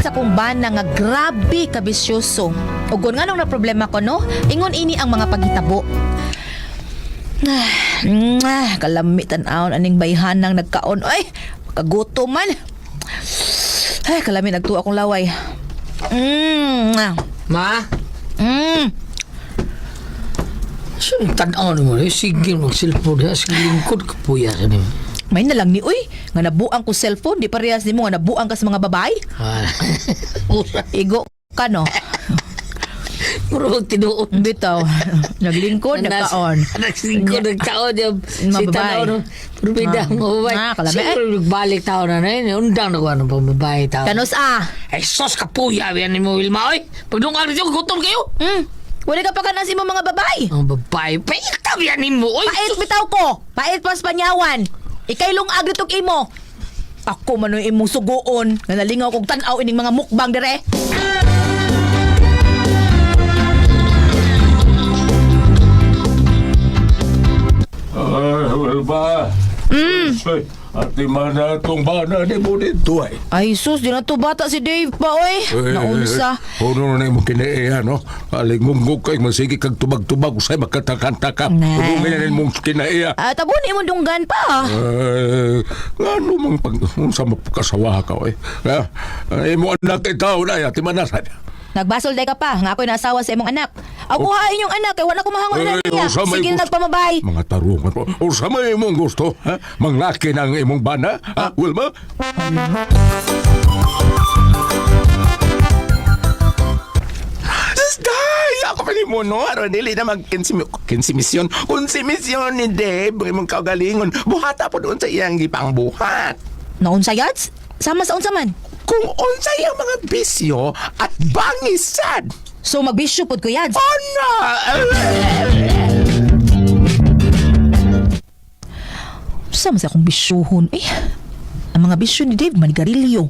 sa kong bana nga grabe kabisyoso. Ug kung nganong na problema ko no, ingon ini ang mga paghitabo. Kalami tan-aon aning bayhanang nagkaon. Ay, kagutom man. Ay, kalami nagtuwa akong laway. Ma? Siya yung tanaw mo rin. Sige, mag-cellphone ha. Sige, lingkod ka po yan. May na lang ni uy, nga nabuang ko cellphone, di parehas nimo nga nabuang ka sa mga babae. Igo ka no. Puro tinuot. Bitaw. Naglingkod, nagkaon. Naglingkod, nagkaon. Si Mababae. tanaw no. Puro bida ang mababae. Kalami. Siguro nagbalik tao na yun. Undang na ko ng pambabae tao. Kanos Ay, sos ka po yan ni mo, Wilma. Oy, pagdungan rin yung gutom kayo. Wala ka pa kanas mo mga babae. Ang babae, paiktab yan ni mo. Oy, Pait bitaw ko. Pait pas panyawan. Ikaylong agritog imo. Ako man yung imong sugoon. Nga nalingaw kong tanaw ining mga mukbang dire. Wilma. Ay, ati mana itong bana ni mo dito ay. Ay sus, di na to bata si Dave pa oy. Naunsa. Puno na mo kinaiya, no? Aling munggog kay masigi kag tubag-tubag usay makatakanta-ka. Nah. Pudungin na rin mong kinaiya. Tabon imo dunggan pa. Ano mang sa mapakasawa ka, eh? Imo anak ikaw na, ati manasan. Nagbasol day ka pa, nga ako'y nasawa sa imong anak. Aw kuhain yung anak, kay wala ko mahangon na niya. Sige na nagpamabay. Mga tarungan po. O sa may imong gusto, ha? Manglaki ng imong bana, ha, Wilma? Day, ako pa ni mo, no? Aron, dili na konsimisyon ni Dave. Imong kaugalingon. Buhata po doon sa iyang gipang buhat. Naunsa yads? Sama sa unsa man. Kung unsay ang mga bisyo at bangisan. So magbisyo pod ko yads. Oh, no! Sama sa akong bisyuhon. Ang mga bisyo ni Dave manigarilyo.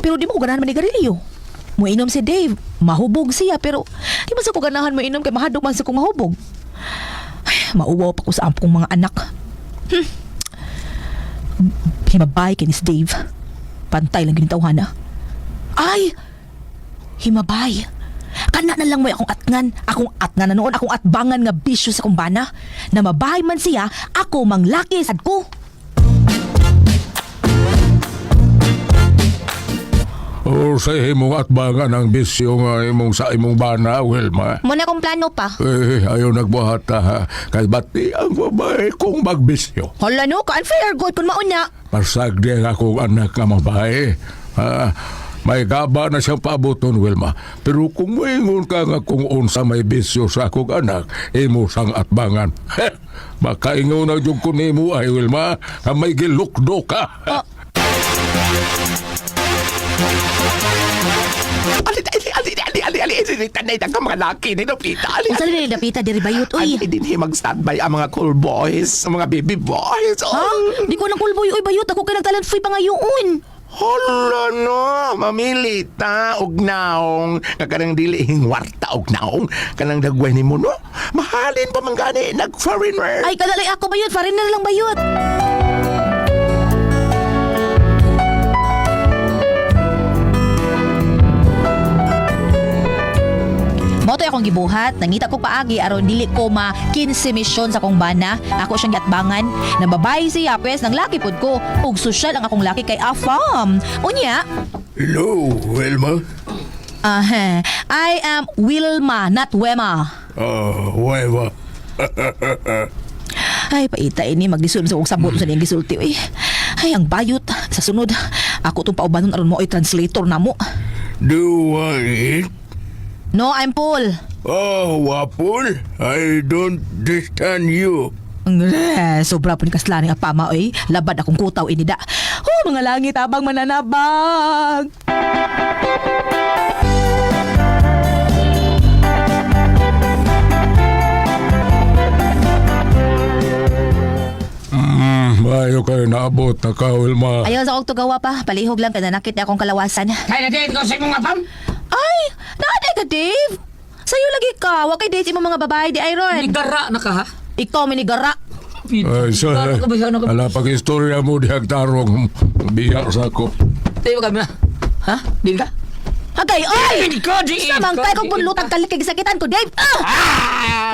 Pero di mo ko ganahan manigarilyo. Muinom si Dave, mahubog siya, pero di ba sa ko ganahan mainom kay mahadok man sa kong mahubog. Ay, mauwaw pa ko sa ampong mga anak. Himabay kay ni si Dave. Pantay lang ginitawhan na. Ay! Himabay. Kana na lang mo akong atngan na noon, akong atbangan nga bisyo sa kumbana. Na mabahay man siya, ako manglaki sad ko. O sa imong atbangan ang bisyo nga imong sa imong bana, Wilma. Muna akong plano pa. Ayaw nagbuhat ha. Kay bati ang babae kong magbisyo. Hala no, ka-unfair good kung mauna. Pasag din akong anak nga mabae. May gaba na siyang paaboton, Wilma. Pero kung moingon ka nga kung unsa may bisyo sa akong anak, imo sang atbangan. Makaingaw na yung kunimo ay, Wilma. May gilukdo ka. Ali, tanay ka mga laki ni Dapita. Ali, Unsa din dapita diri bayot uy. din mag-standby ang mga cool boys, ang mga baby boys. Ha? Di ko nang kulboy uy bayot ako kay nagtalent free pa ngayon. Hala no, mamili ta og naong kanang dili hingwarta og naong kanang dagway nimo no. Mahalin pa man gani nag-foreigner. Ay kadalay ako bayot, foreigner lang bayot. Moto akong gibuhat, nangita ko paagi aron dili ko makinsimisyon sa akong bana. Ako siyang giatbangan. Nababay siya, pwes nang laki pod ko. Ug sosyal ang akong laki kay Afam. Unya, Hello, Wilma. I am Wilma, not Wema. Wilma. Ay, paita ini magdisun sa kong sabot sa niyang gisulti. Ay, ang bayot. Sa sunod, ako itong paubanon aron mo ay translator na mo. Do you want it? No, I'm Paul. Oh, Wapol, I don't understand you. Sobra po ni kaslaning apama, oy. Labad akong kutaw inida. Oh, mga langit abang mananabang. Mayo kayo naabot na ka, Wilma. Ayaw sa akong tugawa pa. Palihog lang kada nakit na akong kalawasan. Kaya na din ko sa imong apam. Ay, naaday ka, Dave. Sa'yo lagi ka. Wakay date mo mga babae di Iron. Nigara na ka ha? Ikaw minigara. Ay, sa ala pag-istorya mo di agtarong biyak sa ako. Tayo kami na. Ha? Dili ka? Hagay, oy! Di ko, di Samang ko, kay di kung bunlutang kalikig sakitan ko, Dave!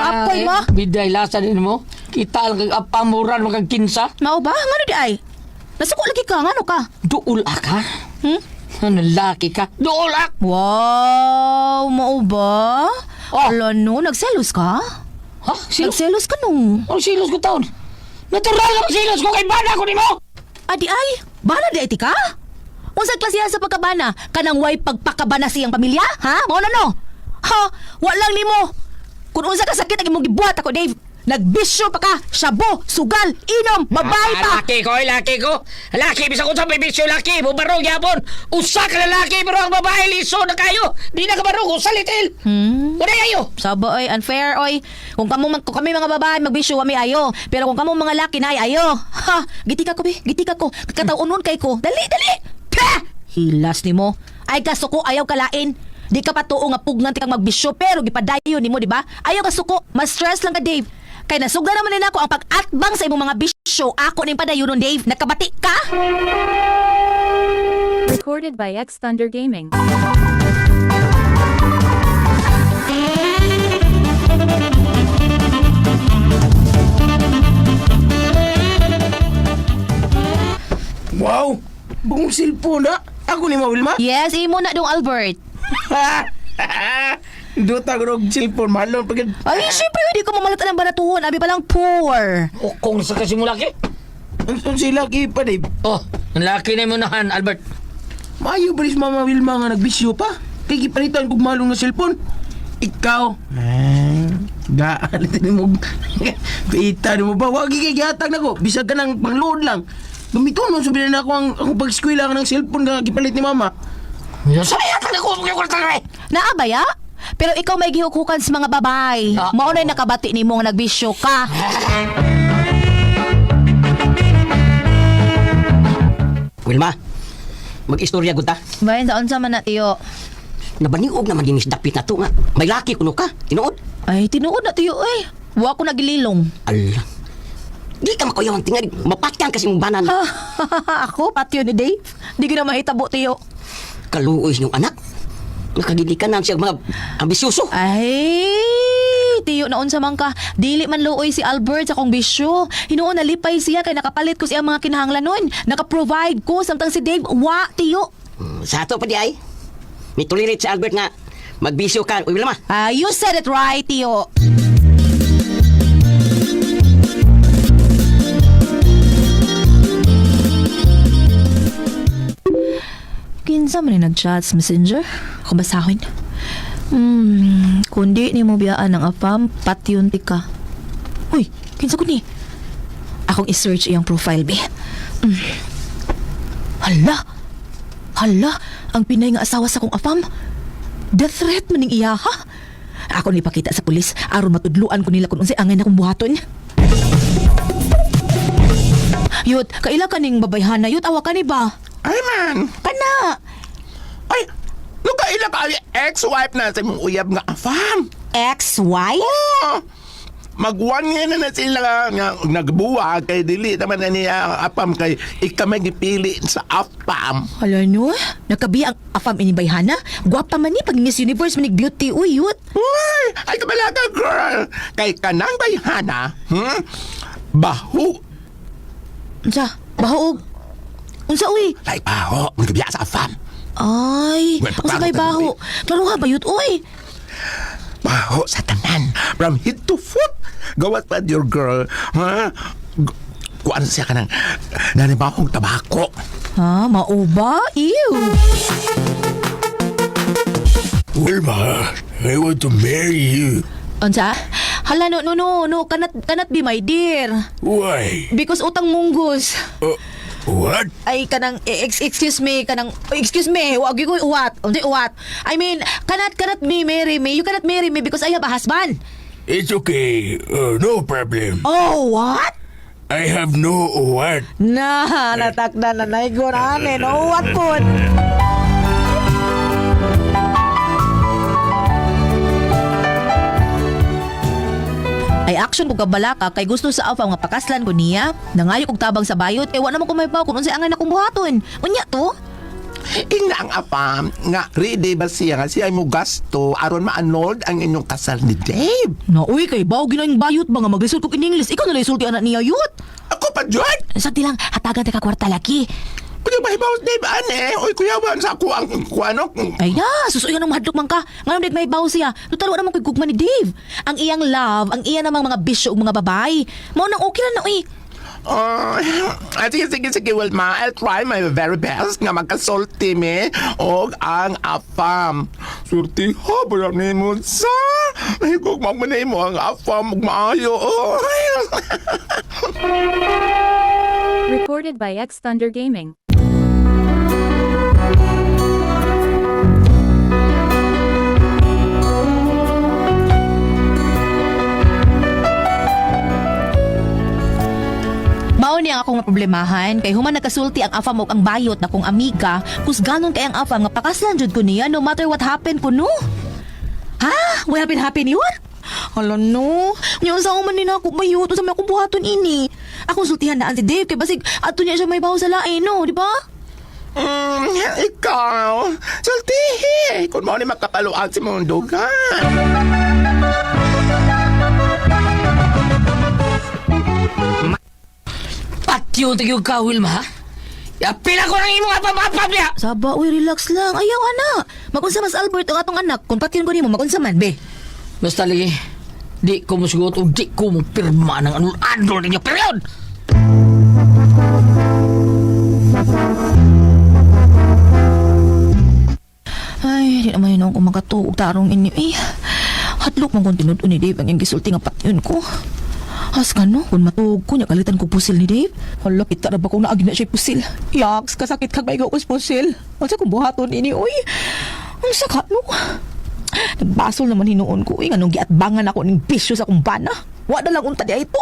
Apoy mo? Biday lasa din mo. Kita lang kag apamuran magag kinsa. Mao ba? Ngano di ay? Nasuko lagi ka, ngano ka? Duol ka. Hmm? Ano laki ka? Duol ak. Wow, mao ba? Oh. Ala no, nagselos ka? Ha? Silos? Nagselos ka no? Ang silos ko taon. Natural lang silos ko kay bana ko nimo. Adi ay, bala di iti ka? Unsang klase yan sa pagkabana? Kanang way pagpakabana siyang pamilya? Ha? Mao na no? Ha? Walang nimo. Kung unsa ka sakit ang imong gibuhat ako, Dave. Nagbisyo pa ka, shabu, sugal, inom, babae pa. Laki ko, laki ko. Laki, bisa ko sa bibisyo laki. Bubarong yapon. Usa ka lalaki, pero ang babae liso na kayo. Di na kabarong, usalitil. Wala kayo. Sabo oy, unfair oy. Kung kami mga babae magbisyo kami ayo, pero kung kamo mga laki na ayo. Ha, gitika ko be, gitika ko. Kataunon kay ko. Dali, dali. Pa! Hilas nimo. Ay kasuko ayaw kalain. Di ka pa tuo nga pugngan ti kang magbisyo pero gipadayon nimo, di ba? Ayaw kasuko, mas stress lang ka, Dave. Kay nasugda naman din ako ang pag-atbang sa imong mga bisyo. Ako ning padayon, Dave. Nakabati ka? Recorded by X Thunder Gaming. Wow! Bung cellphone na. Ako ni Wilma. Yes, imo na dong Albert. Duta ko ng cellphone. Malon pagod. Ay, syempre, hindi ko mamalatan ng banatuhon. Abi pa lang poor. O kung sa kasi mo laki. Ang sila pa, Dave. Oh, ang laki na mo nahan, Albert. Maayo ba si Mama Wilma nga nagbisyo pa? Kaya gipalitan kong malong na cellphone. Ikaw. Gaalit mo. Pita mo ba? Wag kay gihatag na ko. Bisag ka ng pangload lang. Gamiton mo, sabihin na ako ang pag-skwila ka ng cellphone nga gipalit ni Mama. Sayang ka na ko, mga kwarta na eh. Naabaya? Pero ikaw may gihukukan sa mga babay. Ah. Maunay nakabati ni mo nga nagbisyo ka. Wilma, mag-istorya gud ta. Bayan sa unsa man na tiyo. Nabaniog naman dinis dapit na to nga. May laki kuno ka, tinuod. Ay, tinuod na tiyo eh. Wa ko nagililong. Ala. Di ka makuyaw ang tingad. Mapatyan kasi mong banan. Ako, patyo ni Dave. Di ko na mahitabo tiyo. Kaluoy niyong anak. Nakagili ka na siya mga ambisyoso. Ay, tiyo na unsa man ka. Dili man luoy si Albert sa kong bisyo. Hinuon nalipay siya kay nakapalit ko siya mga kinahanglanon. Naka-provide ko samtang si Dave. Wa, tiyo. Sa ato pa di ay. May tulirit si Albert nga magbisyo ka. Uy, Wilma. You said it right, tiyo. Kinsa man ni nag-chat sa messenger? Ako basahon. Kundi ni mo biyaan ang apam, patyon ti ka. Uy, kinsa ko ni? Akong i-search iyang profile, be. Hala! Hala! Ang pinay nga asawa sa kong apam. Death threat maning iya, ha? Ako ni pakita sa pulis, aron matudluan ko nila kung unsay angay na kong buhaton. Yut, kaila ka ning babayhana, yut, awa ka ni ba? Ay man! Kana! Ay! Nagkaila ka ex-wife na sa mong uyab nga afam! Ex-wife? Oh! Mag-1 year na sila nga nagbuwag kay dili naman na niya apam kay ikamay gipili sa afam. Hala no, nakabi ang afam inibayhana. Gwapa man ni pag Miss Universe manig beauty, uy, yut. Uy! Ay kabalaga girl! Kay kanang bayhana, baho! Unsa? Bahoog? Unsa, uy? Ay baho! Nagbiya sa afam! Ay, Well, unsa kay baho? Klaro nga ba yut, uy? Baho sa tanan. From head to foot. Gawat pa your girl. Ha? Kuan siya ka ng nanibahong tabako. Ha, mauba? Ew. Wilma, I want to marry you. Unsa? Hala, no, kanat be my dear. Why? Because utang munggos. What? Ay, kanang, excuse me, wag ko uwat. Uwat. I mean, cannot be marry me. You cannot marry me because I have a husband. It's okay. No problem. Oh, what? I have no what. Natakda na naigo na amin. Oh, what po? Ay action ko kabalaka kay gusto sa afa nga pakaslan ko niya. Nangayo kog tabang sa bayot kay wa naman ko may baw kung unsay angay na kong buhaton. Unya to? Ina ang apam nga ready ba siya nga siya mo gasto aron ma-annulled ang inyong kasal ni Dave. Na, uy, kay bawo ginang bayot ba nga mag-result ko in English. Ikaw na isulti anak niya yut. Ako pa, John? Sakti lang, hatagan ka kwarta laki. Kuya ba hibaw Dave, ane? Uy, kuya ba, sa ako ang kuano? Ay na, susuyo nga nang mahadlok man ka. Ngayon, may bawo siya. Tutaro naman kay gugma ni Dave. Ang iyang love, ang iya namang mga bisyo ug mga babae. Mao nang okay lang na, uy. Sige, Wilma. I'll try my very best nga magkasulti mi og ang apam. Surti ha, ba ni mo sa? Higog magmanay mo ang apam ug maayo. Recorded by X Thunder Gaming. Mao ni ang akong problemahan kay human nagkasulti ang afam ug ang bayot na kong amiga kus ganon kay ang afam nga pakaslan jud ko niya no matter what happened kuno. Ha? What happened yun? Hala no. Yung sa man ni ako bayot sa may akong buhaton ini. Ako sultihan na si Dave kay basig ato niya siya may baho sa lain no, di ba? Ikaw, sultihi. Kung mo ni makapaluan si mundo ka. Patyo tayo ka, Wilma, ha? Yapila ko ng imong apam-apam niya! Saba, uy, relax lang. Ayaw, ana. Magunsa mas Albert ang atong anak. Kung patin ko ni mo, magunsa man, be. Basta lagi, di ko masugot o di ko mo pirma ng anul-anul ninyo period! Ay, di naman yun ako makatuog tarong ini. Eh, hatlok mong kung tinud ni Dave ang yung gisulti nga patyon ko. Has ka no, kung matuog ko, niya kalitan ko pusil ni Dave. Hala, kita na ba kung naagin na siya pusil? Yaks, kasakit kag may ko pusil. Ang sa kong buhaton ini, uy. Ang sakat no. Nagbasol naman hinuon ko, uy. Anong giatbangan ako ng bisyo sa kong bana. Wa na lang unta niya ito.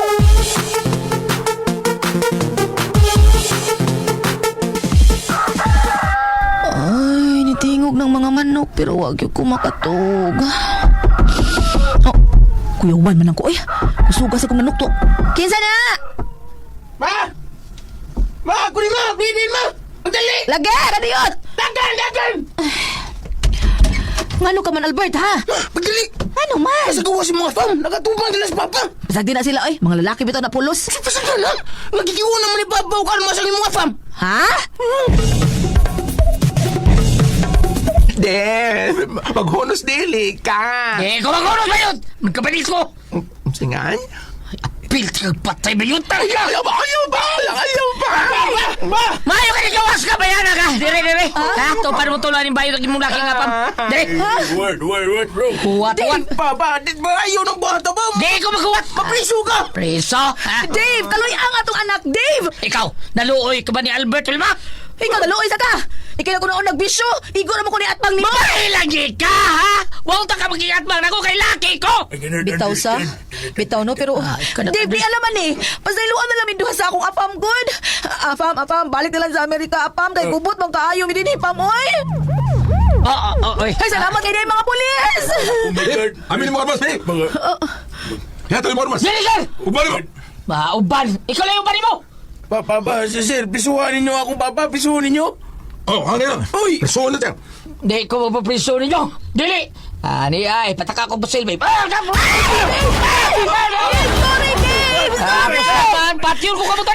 Ay, nitingog ng mga manok pero wag yung kumakatog. Oh, Kuya Juan man ako. Ay, kusuga sa kong manok to. Kinsa na? Ma! Ma! Kunin mo! Kunin mo! Magdali! Lagi! Kadiyot! Dagan! Ngano ka man, Albert, ha? Magdali! Ano man? Sa gawa si mga fam! Nakatubang nila sa papa! Pasag din na sila, ay. Mga lalaki bitaw na pulos. Pasag na lang! Nagigiwa naman ni papa o kalma sa mga fam! Ha? Dave, maghunos dili ka. Eh, kung mag-unos ba yun? Magkapalit ko! Singan? Apil kag patay ba yun? Ayaw ba? Mayo ka nagawas ka, bayana ka! Dire! Ha? Ito, paano mo tulan yung bayo ng imong laki nga pam? Dire! Wait, bro. Huwat! Papa! Di ba ayaw ng bata ba? Di ko maghuwat! Mapriso ka! Preso! Ha? Dave! Kaloy ang atong anak, Dave! Ikaw, naluoy ka ba ni Albert Wilma? Ikaw, daloy sa ka! Ikaw na ko noon nagbisyo! Igo naman ko ni atbang ni... May lagi ka, ha? Huwag ta ka mag-iatbang ako kay laki ko! Bitaw sa? Bitaw no, pero... Dave, di alaman eh! Pasayluan na namin duha sa akong apam, good! Apam, balik na lang sa Amerika, apam, kay gubot mong kaayong idinipam, oy! Oy! Ay, salamat kayo na yung mga pulis! Amin mo armas, eh. Yato mo armas. Dili, sir! Ubali mo. Uban! Ikaw lang yung uban mo! Papa, sir, pisuhan ninyo akong papa, pisuhan ninyo. Oh, hangin lang. Uy! Persoon na tayo. Di ko mapapriso ninyo! Dili! Ani ay, pataka ko po silbi. Sorry, Dave! Patyon ko kamutan!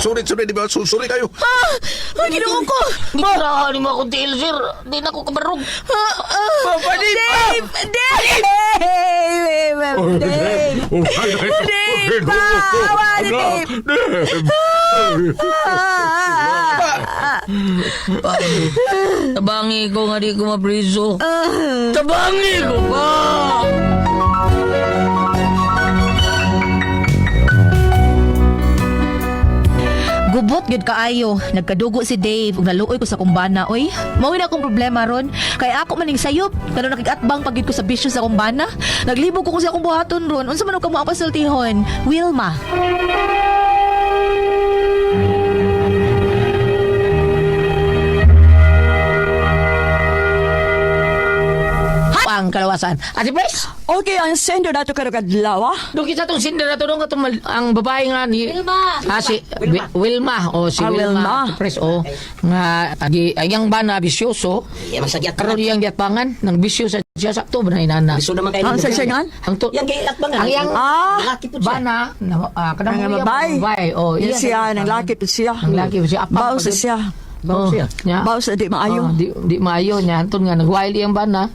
Sorry, di ba? Sorry kayo. Ay, ginoo ko! Marahan mo akong tiil, sir. Di na ko kabarog. Papa, di ba? Dave! Tabangi ko nga di ko mapriso. Tabangi ko ba? Gubot gid kaayo, nagkadugo si Dave ug naluoy ko sa kumbana oy. Mao na akong problema ron, kay ako maning sayop, kano nakigatbang pagid ko sa bisyo sa kumbana. Naglibog ko sa akong buhaton ron. Unsa man og kamo ang pasultihon? Wilma. ang kalawasan. Ate Pres, Okay, ang sender na ito kadlawa. doon kita itong sinder na ito, doon katong ang babae nga ni... Wilma. Si Wilma. O, si Wilma. Wilma. Ate Pres, o. Nga, ayang ba na bisyoso, Iya masagyat ka. karon iyang giatbangan, nang bisyoso siya sakto ba na inana. Biso naman kayo. Ang sasingan? Ang to... Yang kay atbangan. Ang yang... Laki po siya. Bana, kadang Ang mo babae. O, Yan siya, nang laki po siya. Ang laki po siya. Apang Bawas pagod. siya. Bawas siya. Nya. Bawas na di maayo. Di maayo niya. Antun nga, nag-wild iyang bana.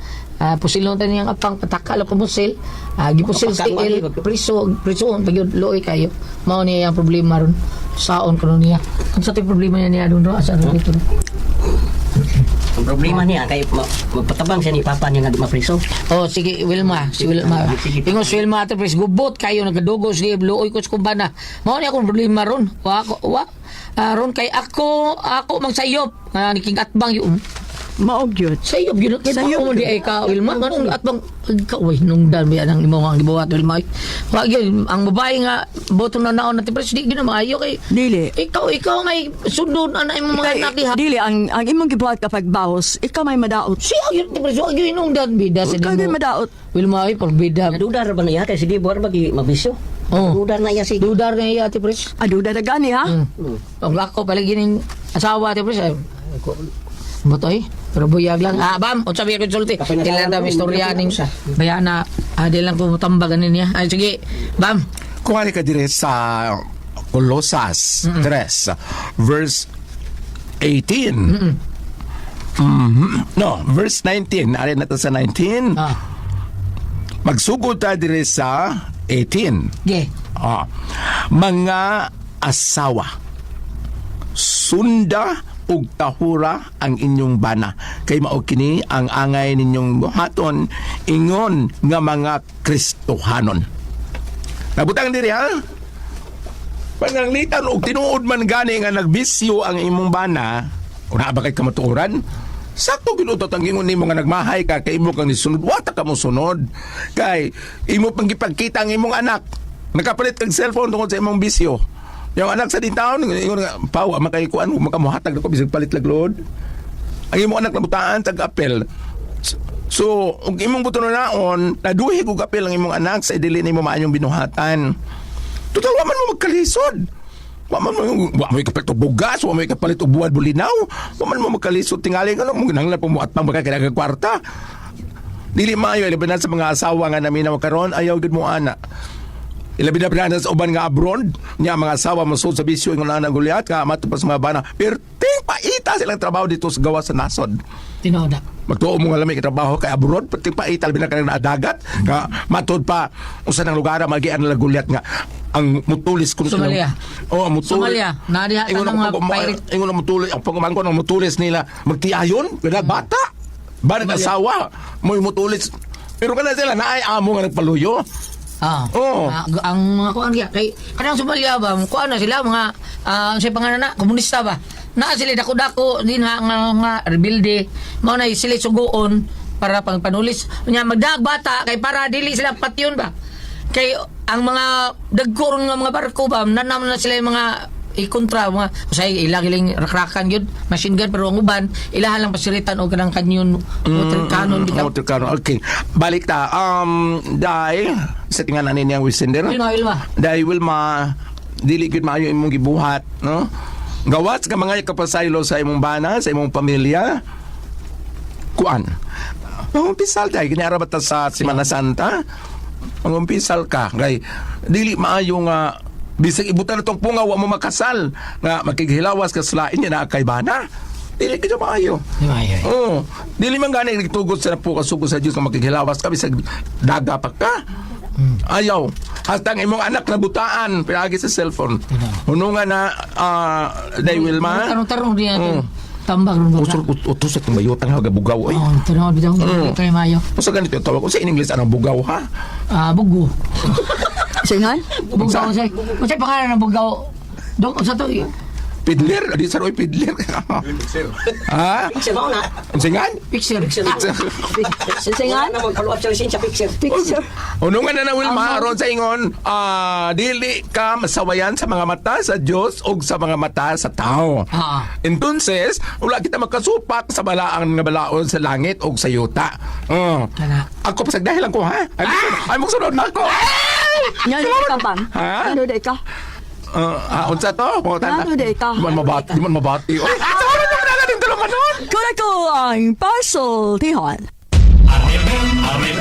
Pusilon tayo niyang apang patakal o pamusil. Gipusil sa il. Priso, pagyod, looy kayo. Mao niya yung problema ron. Saon ko niya. Ang sa tayo problema niya doon ron. Asa ron dito. Ang problema niya kay magpatabang siya ni papa niya nga mapriso. Oh, sige, Wilma. Si Wilma. Ingon si Wilma, ito, pres, gubot kayo, nagadugos, looy ko sa kumbana. Mao niya akong problema ron. Ron kay ako magsayop. Niking atbang yung... Maog yun. Sayop yun. Kaya Sayop mo di ay ka, Wilma. Anong atbang... Ikaw, nung dami ang imo ang gibuhat, Wilma. Wag yun. Ang babae nga, boto na naon natin, pres, di maayo kay... Dili. Ikaw ngay sundon ana imong mga anak diha. Dili, ang imong gibuhat kapag bawas, ikaw may madaot. Siya yun, pres, wag yun nung dan bida sa Ikaw may nimo. madaot. Wilma ay pagbida. Nadudar ba niya kay sige buwar bagi mabisyo. Oh. Nadudar na iya sige. Dudar na iya, ati pres. Ado na gani ha? Ang ako palagi ning asawa ati pres. Boto eh. Pero buyag lang. Bam, o sabi ko sulti. Ilan daw istorya ning bayana. Di lang ko tambagan niya. Ay sige. Bam. Kung ano ka dire sa Colosas 3, verse 18. No, verse 19. Ari na to sa 19. Magsugod ta dire sa 18. Ge. Mga asawa, sunda ug tahura ang inyong bana kay mao kini ang angay ninyong buhaton ingon nga mga Kristohanon. Nabutang diri ha? Pananglitan og tinuod man gani nga nagbisyo ang imong bana, una ba kay kamatuoran? Sakto ginutot ang ingon nimo nga nagmahay ka kay imo kang nisunod, wata ka mo sunod. Kay imo pang gipagkita ang imong anak. Nakapalit kag cellphone tungod sa imong bisyo. Yung anak sa dintaon, ingon nga, pawa, makaykuan, makamuhatag na ko, bisag palit laglood. Ang imong anak na butaan, tag-apel. So, kung imong buto na naon, naduhi kong apel ang imong anak sa idili na imong maanyong binuhatan. Total, waman mo magkalisod. Waman mo ikapalit o bugas, waman mo ikapalit o buwan bulinaw. Waman mo magkalisod, tingali ka lang, mong ginanglan po mo at pang magkakailangan kwarta. Dili maayo, ilaban sa mga asawa nga namin na makaroon, ayaw gid mo anak. Ilabi na pinandas sa uban nga abroad niya mga asawa masud sa bisyo ng nanang gulyat ka matupas mga bana pero ting paita silang trabaho dito sa gawa sa nasod. Tinoda. Magtuo mo nga lamig trabaho kay abroad ting paita labi na kanang dagat nga matud pa usa nang lugar magian nila gulyat nga ang mutulis kun Somalia. mutulis. Somalia. Nadiha Ingon tanong ang mga pirate. ingon ang mutulis ang pagumangko ng mutulis nila magtiayon kada bata. Balik asawa mo mutulis pero kana sila naay amo nga nagpaluyo. Oo. Ang mga kuan kay kanang Somalia ba, kuan na sila mga sa pangalan na komunista ba. Naa sila dako-dako din nga rebelde. Mao na sila suguon para pangpanulis. Nya magdag bata kay para dili sila patyon ba. Kay ang mga dagkoron nga mga barko ba, nanam na sila yung mga ikontra mga usay ilagiling rakrakan yun machine gun pero ang uban ilahan lang pasilitan o kanang kanyon water cannon bitaw. Water cannon. Okay. Balik ta. Dai sa tinganan ni ang Wisender. Wilma. Dai Wilma dili gid maayo imong gibuhat, no? Gawat ka mga kapasaylo sa imong bana, sa imong pamilya. Kuan. Pangumpisal dai kanyara bata sa Semana Santa. Pangumpisal ka kay dili maayo nga bisag ibutan itong punga wa mo makasal nga makighilawas ka sa lain niya na kay bana. Dili ka maayo. Oo. Dili man gani nagtugot sa po kasugo sa Dios nga makighilawas ka bisag daga pa ka. Ayaw. Hastang imong anak na butaan pinagi sa cellphone. Hunungan na Day Wilma. Tarong diya. Tambak ron ba? Utos at mayutang ha bugaw ay. Oh, tanong bitaw kay mayo. Usa ganito tawag ko sa in English anong bugaw ha? Bugo. Singan? Bugaw say. Unsay pangalan ng bugaw? Dok sa to. Pidler, di sa roy pidler. Ha? Picture mo na. Unsingan? Picture. Sinsingan? Na mo follow up sa lisensya picture. Picture. Uno nga na Wilma, aron sa ingon, dili ka masawayan sa mga mata sa Diyos o sa mga mata sa tao. Ah. Entonces, wala kita makasupak sa balaang nga balaon sa langit o sa yuta. Kana. Ako pasagdahilan ko, ha? Ay, magsunod na ako. Nga ka bang? Ha? Ano di ka? Unsa to? Ano di ka? Di man mabati. Oy, sa oras naman na natin tulungan nun. Kung ako ang parcel, tihon. Armin